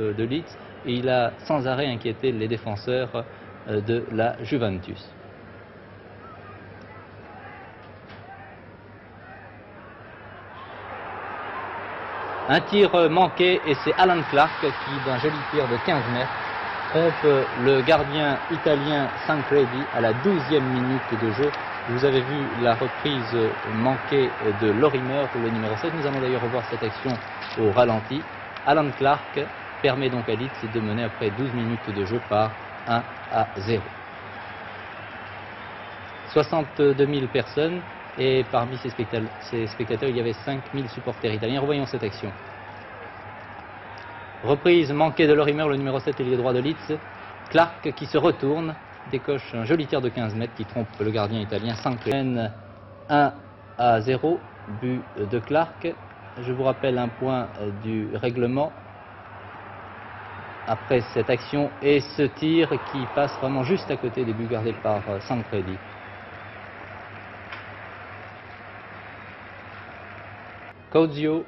de Leeds et il a sans arrêt inquiété les défenseurs de la Juventus. Un tir manqué et c'est Alan Clark qui, d'un joli tir de 15 mètres, trompe le gardien italien Tancredi à la 12e minute de jeu. Vous avez vu la reprise manquée de Lorimer, le numéro 7. Nous allons d'ailleurs revoir cette action au ralenti. Alan Clark permet donc à Leeds de mener après 12 minutes de jeu par 1-0. 62 000 personnes et parmi ces spectateurs, il y avait 5 000 supporters italiens. Revoyons cette action. Reprise manquée de Lorimer, le numéro 7 ailier droit de Leeds. Clark qui se retourne, décoche un joli tir de 15 mètres qui trompe le gardien italien Tancredi. 1-0, but de Clark. Je vous rappelle un point du règlement après cette action et ce tir qui passe vraiment juste à côté des buts gardés par Tancredi. Cauzio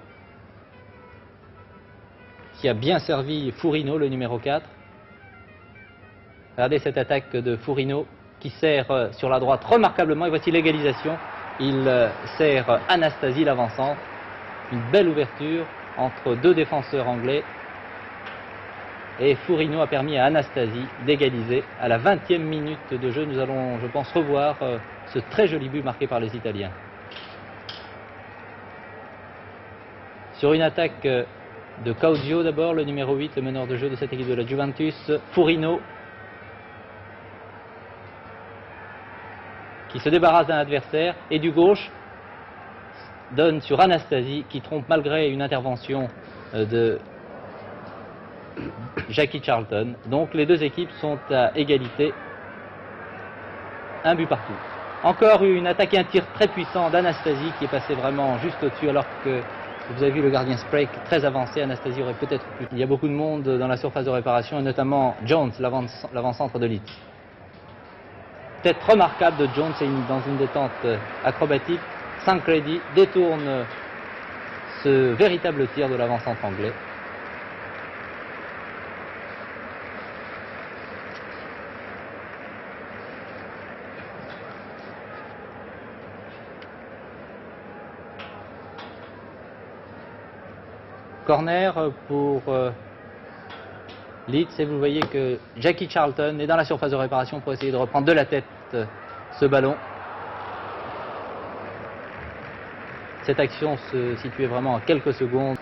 qui a bien servi Furino, le numéro 4. Regardez cette attaque de Furino qui sert sur la droite remarquablement et voici l'égalisation. Il sert Anastasi, l'avancante. Une belle ouverture entre deux défenseurs anglais et Furino a permis à Anastasi d'égaliser à la 20e minute de jeu. Nous allons, je pense, revoir ce très joli but marqué par les Italiens. Sur une attaque de Cauzio d'abord, le numéro 8, le meneur de jeu de cette équipe de la Juventus, Furino, qui se débarrasse d'un adversaire, et du gauche, donne sur Anastasi, qui trompe malgré une intervention de Jackie Charlton. Donc les deux équipes sont à égalité, un but partout. Encore une attaque et un tir très puissant d'Anastasi qui est passé vraiment juste au-dessus alors que vous avez vu le gardien Sprake très avancé. Anastasi aurait peut-être pu. Il y a beaucoup de monde dans la surface de réparation et notamment Jones, l'avant-centre de Leeds. Tête remarquable de Jones et dans une détente acrobatique. Tancredi détourne ce véritable tir de l'avant-centre anglais. Corner pour Leeds et vous voyez que Jackie Charlton est dans la surface de réparation pour essayer de reprendre de la tête ce ballon. Cette action se situait vraiment à quelques secondes.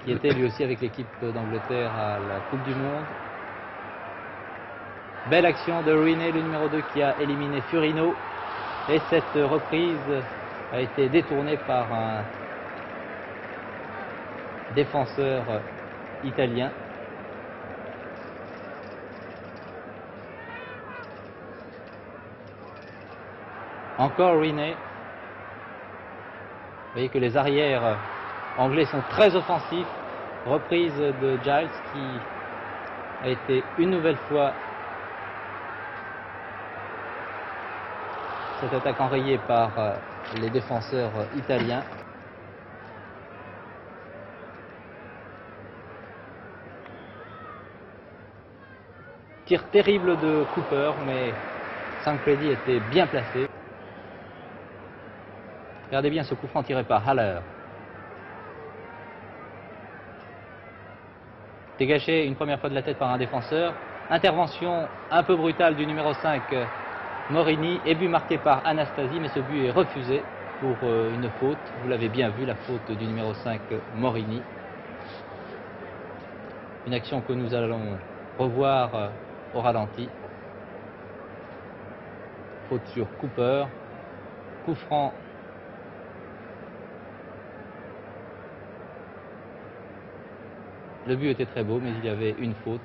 Qui était lui aussi avec l'équipe d'Angleterre à la Coupe du Monde. Belle action de Riney, le numéro 2 qui a éliminé Furino. Et cette reprise a été détournée par un défenseur italien. Encore Riney. Vous voyez que les arrières anglais sont très offensifs. Reprise de Giles qui a été une nouvelle fois cette attaque enrayée par les défenseurs italiens. Tir terrible de Cooper, mais Tancredi était bien placé. Regardez bien ce coup franc tiré par Haller. Dégagé une première fois de la tête par un défenseur. Intervention un peu brutale du numéro 5 Morini et but marqué par Anastasi, mais ce but est refusé pour une faute. Vous l'avez bien vu, la faute du numéro 5 Morini. Une action que nous allons revoir au ralenti. Faute sur Cooper. Coup franc. Le but était très beau, mais il y avait une faute.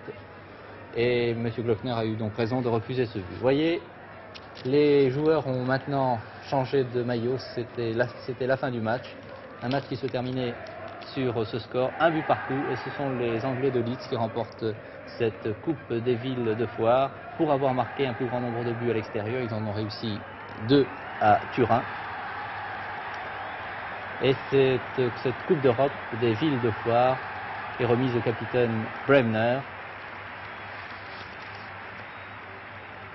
Et M. Glockner a eu donc raison de refuser ce but. Vous voyez, les joueurs ont maintenant changé de maillot. C'était la fin du match. Un match qui se terminait sur ce score, un but partout. Et ce sont les Anglais de Leeds qui remportent cette Coupe des villes de Foire pour avoir marqué un plus grand nombre de buts à l'extérieur. Ils en ont réussi 2 à Turin. Et cette Coupe d'Europe des villes de foire est remise au capitaine Bremner.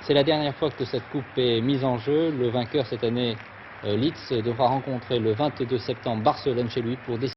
C'est la dernière fois que cette coupe est mise en jeu. Le vainqueur cette année, Leeds, devra rencontrer le 22 septembre Barcelone chez lui pour décider